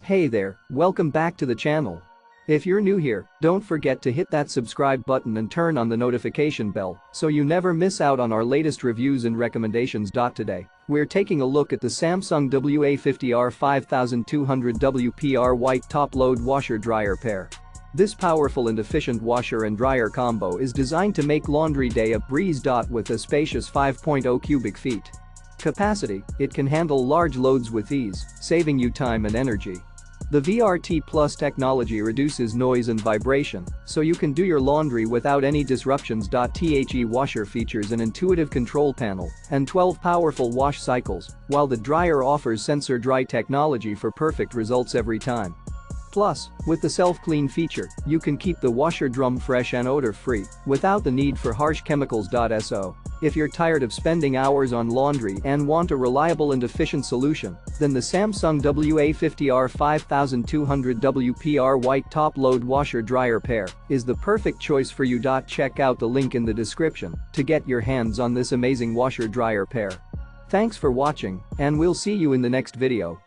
Hey there, welcome back to the channel. If you're new here, don't forget to hit that subscribe button and turn on the notification bell so you never miss out on our latest reviews and recommendations. Today, we're taking a look at the Samsung WA50R5200WPR white top-load washer-dryer pair. This powerful and efficient washer and dryer combo is designed to make laundry day a breeze. With a spacious 5.0 cubic feet capacity, it can handle large loads with ease, saving you time and energy. The VRT Plus technology reduces noise and vibration, so you can do your laundry without any disruptions. The washer features an intuitive control panel and 12 powerful wash cycles, while the dryer offers sensor dry technology for perfect results every time. Plus, with the self-clean feature, you can keep the washer drum fresh and odor-free without the need for harsh chemicals. So, if you're tired of spending hours on laundry and want a reliable and efficient solution, then the Samsung WA50R5200WPR white top-load washer-dryer pair is the perfect choice for you. Check out the link in the description to get your hands on this amazing washer-dryer pair. Thanks for watching, and we'll see you in the next video.